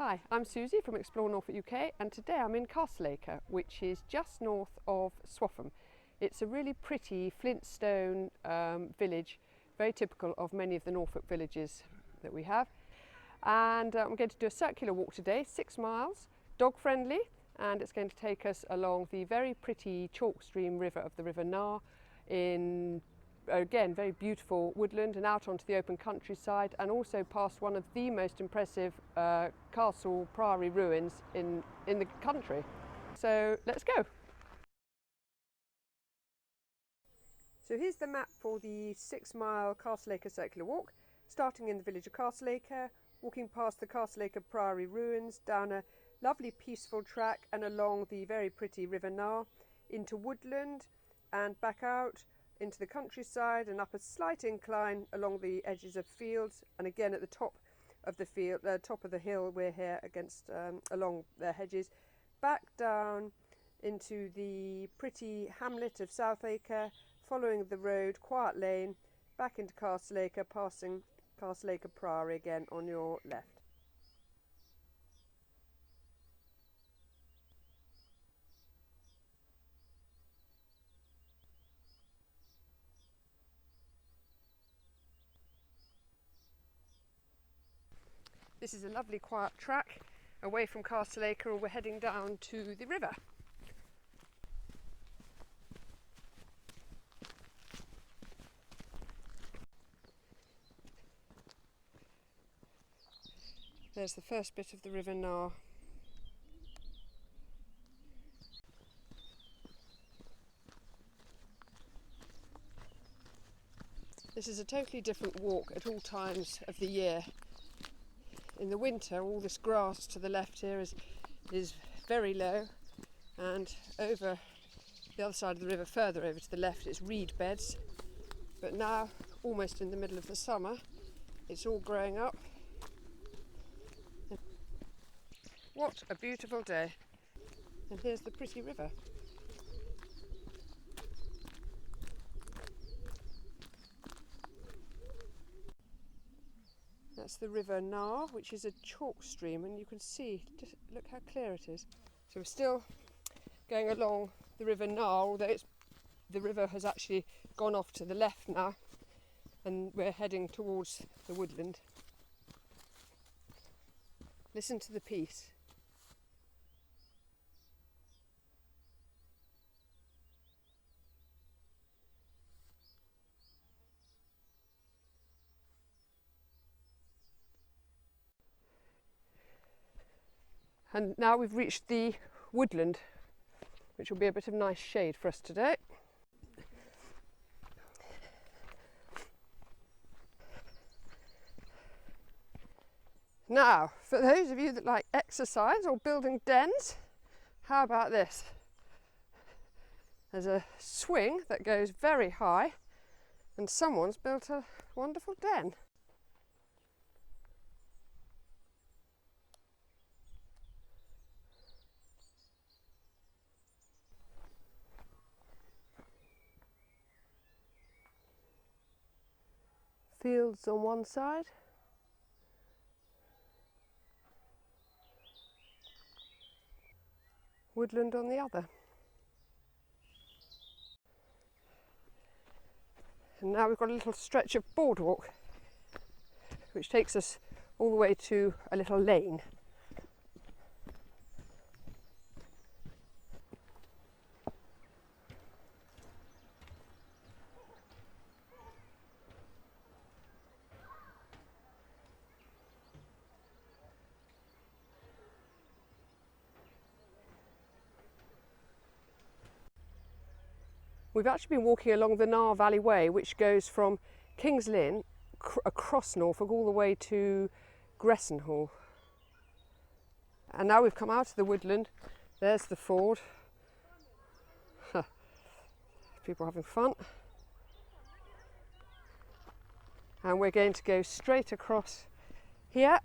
Hi, I'm Suzy from Explore Norfolk UK, and today I'm in Castle Acre, which is just north of Swaffham. It's a really pretty flintstone village, very typical of many of the Norfolk villages that we have. And I'm going to do a circular walk today, 6 miles, dog friendly, and it's going to take us along the very pretty chalk stream river of the River Nar in, again, very beautiful woodland and out onto the open countryside, and also past one of the most impressive Castle Priory ruins in the country. So let's go. So here's the map for the 6-mile Castle Acre Circular Walk, starting in the village of Castle Acre, walking past the Castle Acre Priory ruins, down a lovely peaceful track and along the very pretty River Nar, into woodland and back out into the countryside and up a slight incline along the edges of fields, and again at the top of the field, top of the hill we're here against along the hedges, back down into the pretty hamlet of South Acre, following the road, quiet lane, back into Castle Acre, passing Castle Acre Priory again on your left. This is a lovely quiet track away from Castle Acre, and we're heading down to the river. There's the first bit of the River Nar. This is a totally different walk at all times of the year. In the winter, all this grass to the left here is very low, and over the other side of the river, further over to the left, it's reed beds. But now, almost in the middle of the summer, it's all growing up. What a beautiful day. And here's the pretty river. That's the River Nar, which is a chalk stream, and you can see, just look how clear it is. So we're still going along the River Nar, although the river has actually gone off to the left now, and we're heading towards the woodland. Listen to the peace. And now we've reached the woodland, which will be a bit of nice shade for us today. Now, for those of you that like exercise or building dens, how about this? There's a swing that goes very high, and someone's built a wonderful den. Fields on one side, woodland on the other. And now we've got a little stretch of boardwalk which takes us all the way to a little lane. We've actually been walking along the Nar Valley Way, which goes from King's Lynn across Norfolk all the way to Gressenhall. And now we've come out of the woodland. There's the ford. People having fun. And we're going to go straight across here.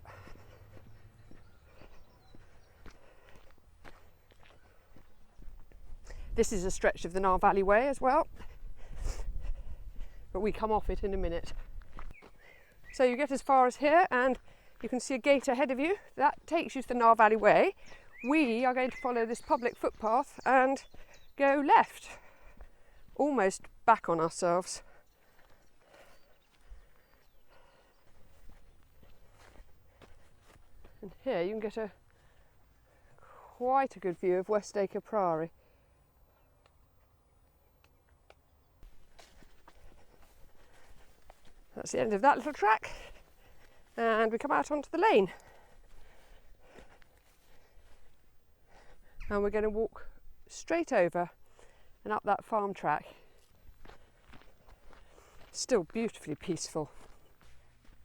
This is a stretch of the Nar Valley Way as well, but we come off it in a minute. So you get as far as here and You can see a gate ahead of you. That takes you to the Nar Valley Way. We are going to follow this public footpath and go left, almost back on ourselves. And here you can get quite a good view of West Acre Priory. That's the end of that little track, and we come out onto the lane. And we're going to walk straight over and up that farm track. Still beautifully peaceful.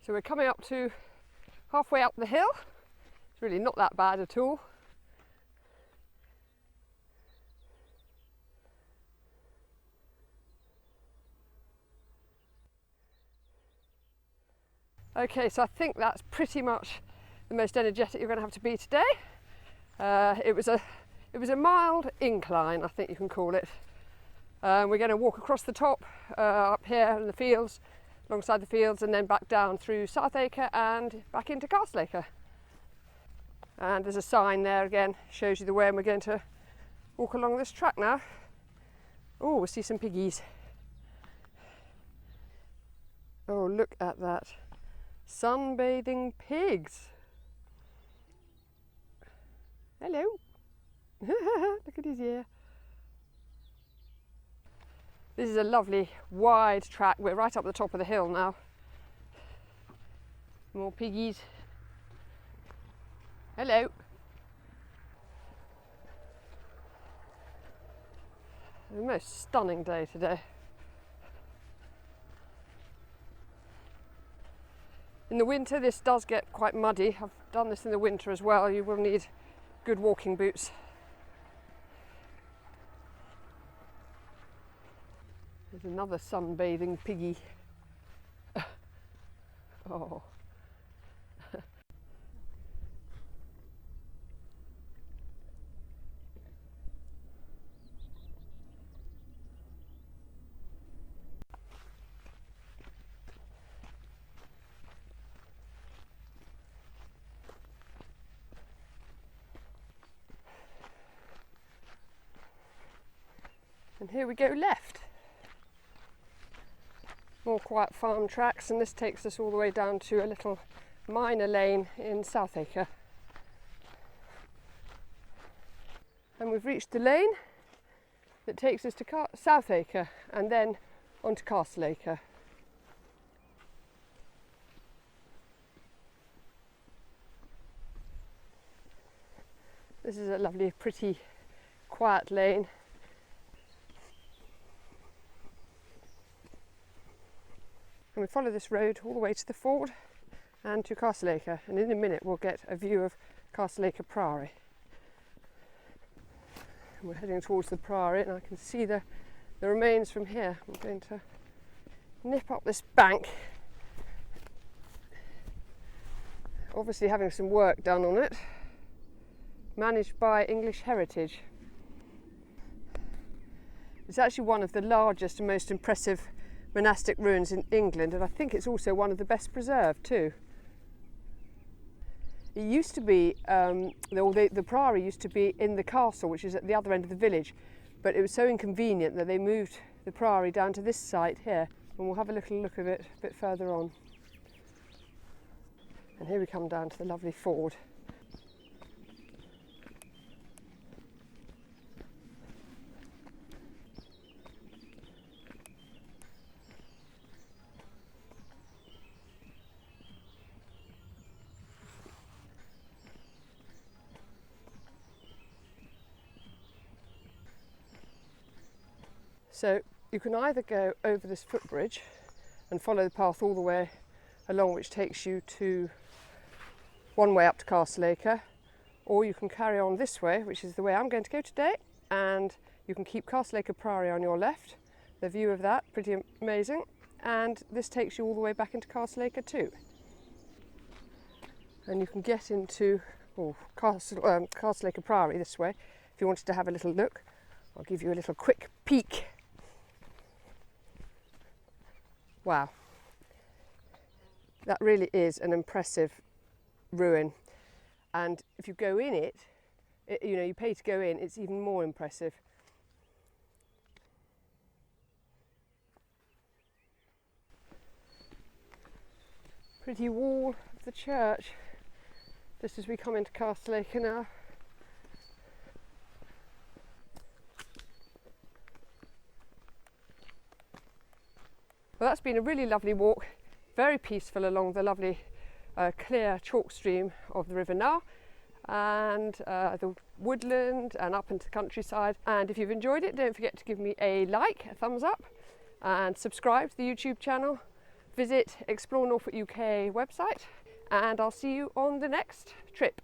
So we're coming up to halfway up the hill. It's really not that bad at all. Okay, so I think that's pretty much the most energetic you're going to have to be today. It was a mild incline, I think you can call it. We're going to walk across the top, up here in the fields, alongside the fields, and then back down through South Acre and back into Castle Acre. And there's a sign there again, shows you the way, and we're going to walk along this track now. Oh, we'll see some piggies. Oh, look at that. Sunbathing pigs. Hello. Look at his ear. This is a lovely wide track. We're right up the top of the hill now. More piggies. Hello. The most stunning day today. In the winter this does get quite muddy. I've done this in the winter as well. You will need good walking boots. There's another sunbathing piggy. Oh. And here we go left. More quiet farm tracks, and this takes us all the way down to a little minor lane in South Acre. And we've reached the lane that takes us to South Acre and then onto Castle Acre. This is a lovely, pretty, quiet lane. And we follow this road all the way to the ford and to Castle Acre, and in a minute we'll get a view of Castle Acre Priory. And we're heading towards the Priory, and I can see the remains from here. I'm going to nip up this bank, obviously having some work done on it, managed by English Heritage. It's actually one of the largest and most impressive monastic ruins in England, and I think it's also one of the best preserved too. It used to be, the priory used to be in the castle, which is at the other end of the village, but it was so inconvenient that they moved the priory down to this site here, and we'll have a little look at it a bit further on. And here we come down to the lovely ford. So you can either go over this footbridge and follow the path all the way along, which takes you to one way up to Castle Acre, or you can carry on this way, which is the way I'm going to go today, and you can keep Castle Acre Priory on your left. The view of that, pretty amazing, and this takes you all the way back into Castle Acre too. And you can get into Castle Acre Priory this way if you wanted to have a little look. I'll give you a little quick peek. Wow, that really is an impressive ruin, and if you go in it, you know, you pay to go in, it's even more impressive. Pretty wall of the church just as we come into Castle Acre now. Well, that's been a really lovely walk, very peaceful along the lovely clear chalk stream of the River Nar, and the woodland and up into the countryside. And if you've enjoyed it, don't forget to give me a like, a thumbs up, and subscribe to the YouTube channel. Visit Explore Norfolk UK website, and I'll see you on the next trip.